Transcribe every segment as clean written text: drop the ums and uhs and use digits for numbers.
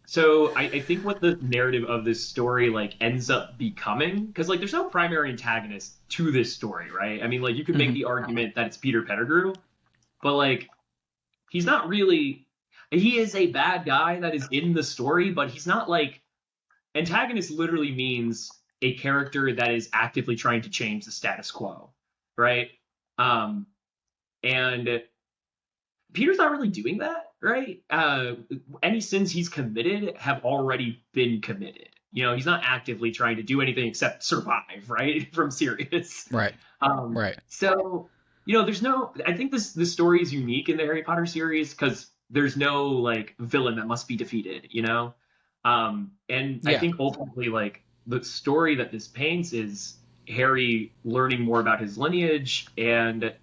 So I think what the narrative of this story like ends up becoming, because like there's no primary antagonist to this story, right? I mean, like you could make Hmm. the argument that it's Peter Pettigrew, but like he's not really. He is a bad guy that is in the story, but he's not like antagonist. Literally means a character that is actively trying to change the status quo, right? Um, and Peter's not really doing that, right? Any sins he's committed have already been committed. You know, he's not actively trying to do anything except survive, right, from Sirius. Right. Right. So, you know, there's no. I think this story is unique in the Harry Potter series because there's no like villain that must be defeated. You know, and I Yeah. think ultimately, like the story that this paints is Harry learning more about his lineage, and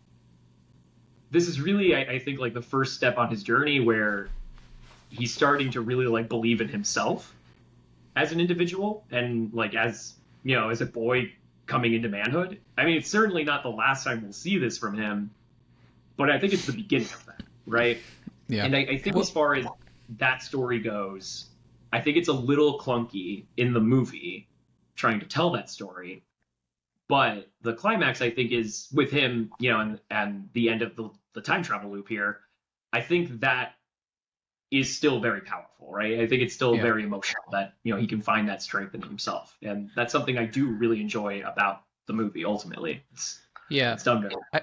this is really, I think, like the first step on his journey where he's starting to really like believe in himself as an individual and like as you know as a boy coming into manhood. I mean, it's certainly not the last time we'll see this from him, but I think it's the beginning of that, right? Yeah. And I think as Well, far as that story goes, I think it's a little clunky in the movie trying to tell that story. But the climax, I think, is with him, you know, and the end of the time travel loop here. I think that is still very powerful, right? I think it's still yeah. very emotional that you know he can find that strength in himself, and that's something I do really enjoy about the movie. Ultimately, Yeah. it's done very I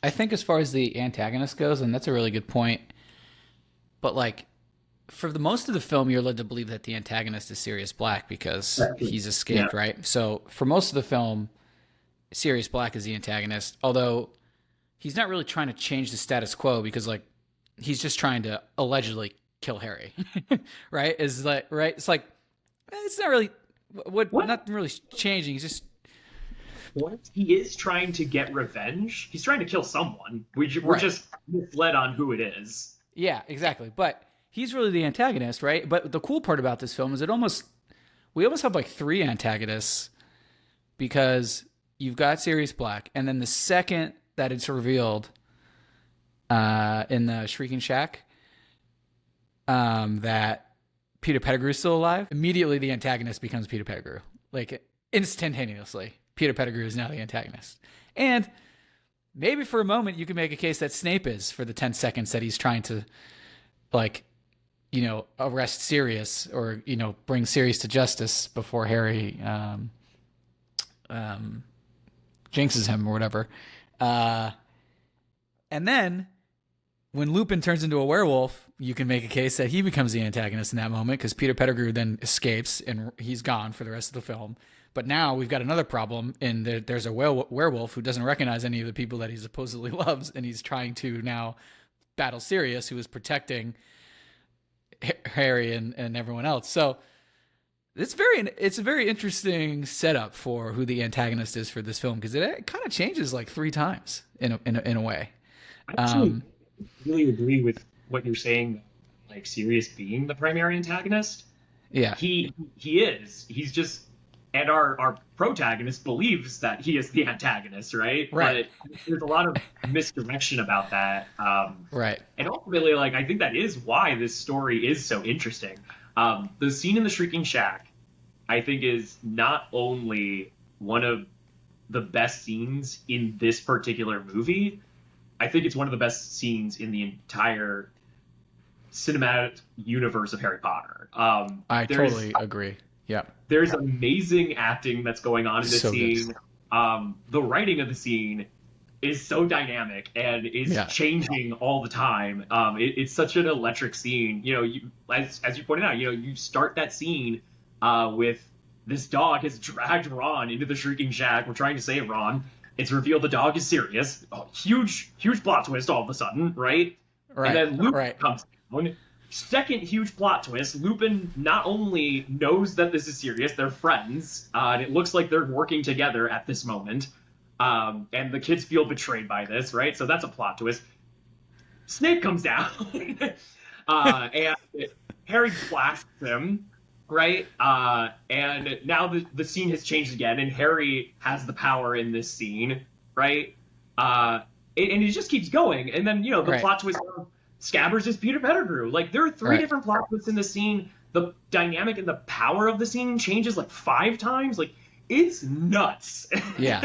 I think as far as the antagonist goes, and that's a really good point. But like for the most of the film, you're led to believe that the antagonist is Sirius Black because well. he's Yeah, escaped, right? So for most of the film, Sirius Black is the antagonist, although he's not really trying to change the status quo because like he's just trying to allegedly kill Harry, right? Is like right? It's like it's not really what what not really changing. He's just what he is trying to get revenge. He's trying to kill someone. We're right. just misled on who it is. Yeah, exactly. But he's really the antagonist, right? But the cool part about this film is we almost have like three antagonists because you've got Sirius Black, and then the second that it's revealed in the Shrieking Shack that Peter Pettigrew is still alive, immediately the antagonist becomes Peter Pettigrew. Like instantaneously, Peter Pettigrew is now the antagonist. And maybe for a moment you can make a case that Snape is for the 10 seconds that he's trying to like arrest Sirius or bring Sirius to justice before Harry um, jinxes him or whatever. Uh, and then when Lupin turns into a werewolf, you can make a case that he becomes the antagonist in that moment because Peter Pettigrew then escapes and he's gone for the rest of the film. But now we've got another problem in that there's a werewolf who doesn't recognize any of the people that he supposedly loves, and he's trying to now battle Sirius, who is protecting Harry and everyone else. So it's a very interesting setup for who the antagonist is for this film because it kind of changes like three times in a way. I actually Um, really agree with what you're saying, like Sirius being the primary antagonist. yeah, He is. He's just and our protagonist believes that he is the antagonist, right? right, But there's a lot of misdirection about that. right, And ultimately, like I think that is why this story is so interesting. The scene in the Shrieking Shack, I think, is not only one of the best scenes in this particular movie. I think it's one of the best scenes in the entire cinematic universe of Harry Potter. I totally agree. Yeah, There's amazing acting that's going on in this so good. scene. The writing of the scene is so dynamic and is Yeah, changing all the time. It's such an electric scene. You know, as you pointed out, you know, you start that scene with this dog has dragged Ron into the Shrieking Shack. We're trying to save Ron. It's revealed the dog is serious. Oh, huge plot twist all of a sudden, right? And right, then Lupin right, comes down. Second huge plot twist. Lupin not only knows that this is serious, they're friends, and it looks like they're working together at this moment. And the kids feel betrayed by this, right? So that's a plot twist. Snape comes down, and Harry blasts him, right? And now the scene has changed again, and Harry has the power in this scene, right? And it just keeps going. And then, you know, the right, plot twist of Scabbers is Peter Pettigrew. Like, there are three right. different plot twists in the scene the dynamic and the power of the scene changes like 5 times. Like, it's nuts. Yeah.